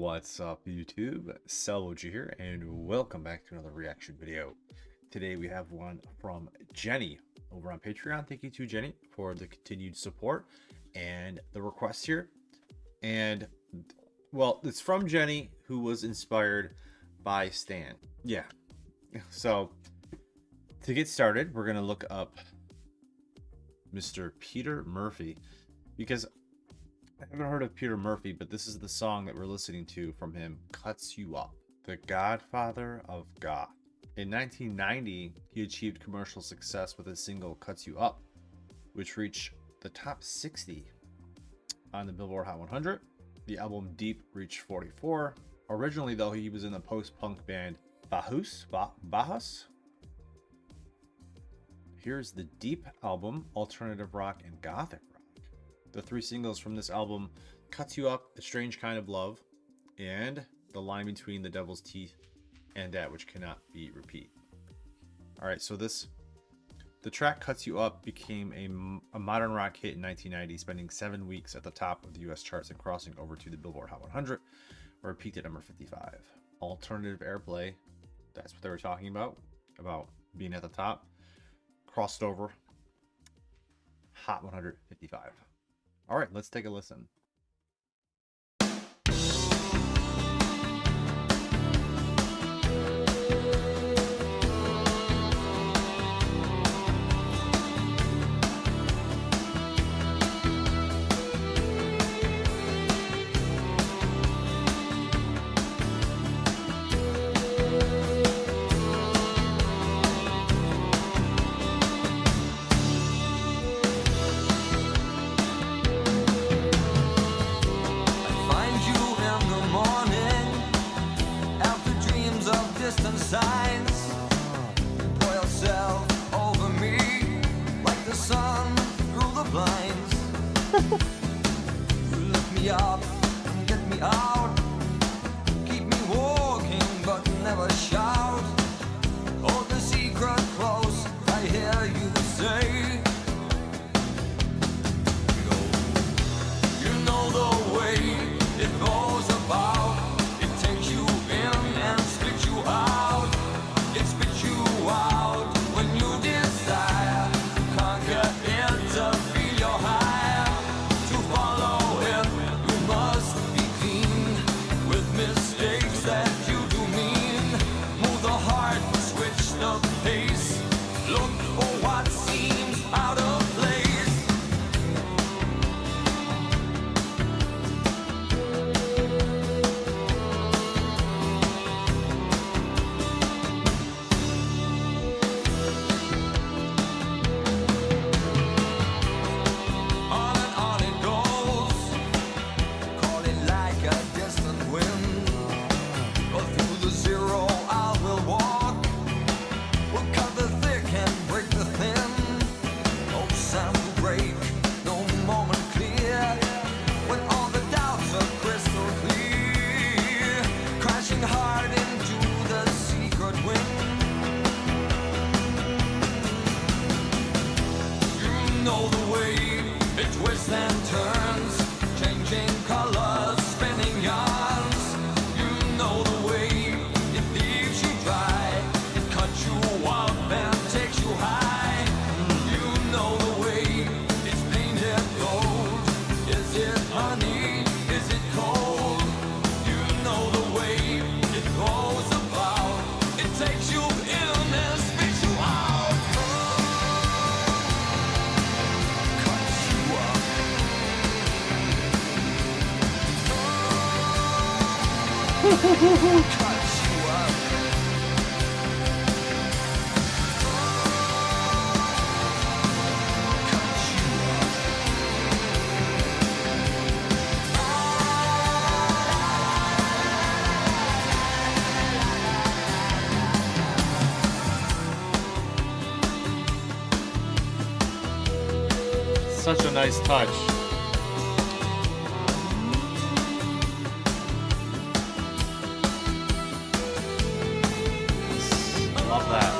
What's up, YouTube? SalvoG here, and welcome back to another reaction video. Today we have one from Jenny over on Patreon. Thank you to Jenny for the continued support and the request here. And well, it's from Jenny, who was inspired by Stan. Yeah. So to get started, we're gonna look up Mr. Peter Murphy, because I haven't heard of Peter Murphy, but this is the song that we're listening to from him, Cuts You Up, the godfather of goth. In 1990, he achieved commercial success with his single Cuts You Up, which reached the top 60 on the Billboard Hot 100. The album Deep reached 44. Originally, though, he was in the post-punk band Bauhaus. Here's the Deep album, alternative rock and gothic rock. The three singles from this album: Cuts You Up, A Strange Kind of Love, and The Line Between the Devil's Teeth and That Which Cannot Be Repeated. All right, so the track Cuts You Up became a modern rock hit in 1990, spending 7 weeks at the top of the US charts and crossing over to the Billboard Hot 100, where it peaked at number 55. Alternative airplay, that's what they were talking about being at the top, crossed over Hot 155. All right, let's take a listen. Signs, pour yourself over me like the sun through the blinds. You lift me up and get me out, keep me walking but never shout. Hold the secret close, I hear you say. You know the way it goes about. It takes you in and spits you out. Know the way it twists and turns, changing colors, spinning yarns. You know the way it leaves you dry, it cuts you up and takes you high. You know the way it's painted gold. Is it honey? Is it cold? You know the way it goes about. It takes you in and spits you out. Such a nice touch. Love that.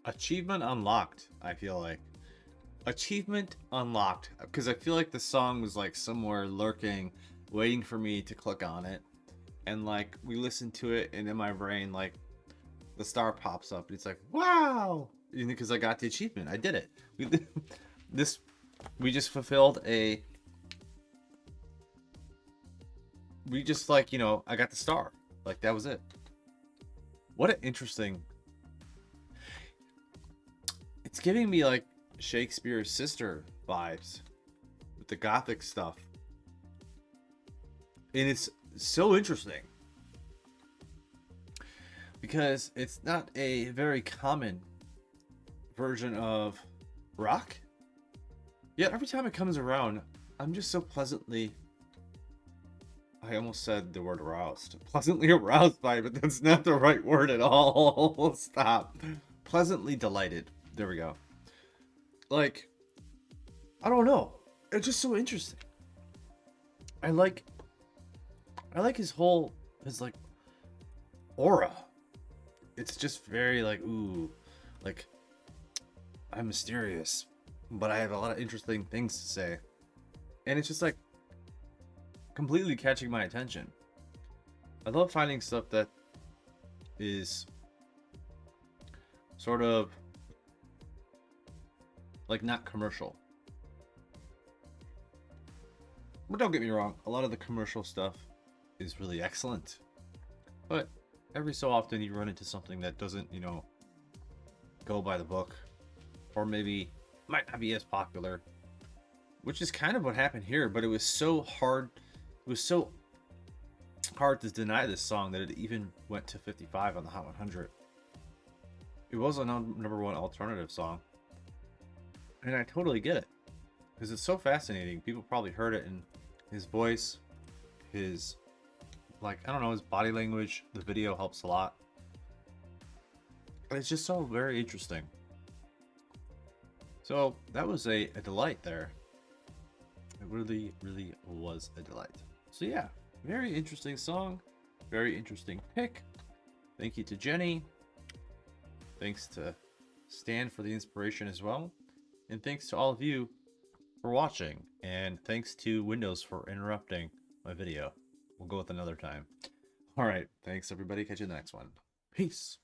Achievement unlocked, I feel like. Achievement unlocked. Because I feel like the song was like somewhere lurking, waiting for me to click on it. And like we listened to it, and in my brain, like the star pops up. And it's like, wow! Because I got the achievement. I did it. We just fulfilled a. We just like, you know, I got the star. Like that was it. What an interesting. It's giving me like Shakespeare's sister vibes with the gothic stuff. And it's so interesting because it's not a very common version of rock. Yet every time it comes around, I'm just so pleasantly, I almost said the word aroused. Pleasantly aroused by it, but that's not the right word at all. Stop. Pleasantly delighted. There we go. Like, I don't know. It's just so interesting. I like his like aura. It's just very like, ooh, like I'm mysterious, but I have a lot of interesting things to say. And it's just like completely catching my attention. I love finding stuff that is sort of like not commercial. But don't get me wrong, a lot of the commercial stuff is really excellent. But every so often you run into something that doesn't, you know, go by the book, or maybe might not be as popular, which is kind of what happened here. But it was so hard. It was so hard to deny this song that it even went to 55 on the Hot 100. It was a #1 alternative song. And I totally get it, because it's so fascinating. People probably heard it in his voice, his, like, I don't know, his body language. The video helps a lot. It's just so very interesting. So that was a delight there. It really, really was a delight. So yeah, very interesting song. Very interesting pick. Thank you to Jenny. Thanks to Stan for the inspiration as well. And thanks to all of you for watching. And thanks to Windows for interrupting my video. We'll go with another time. All right. Thanks, everybody. Catch you in the next one. Peace.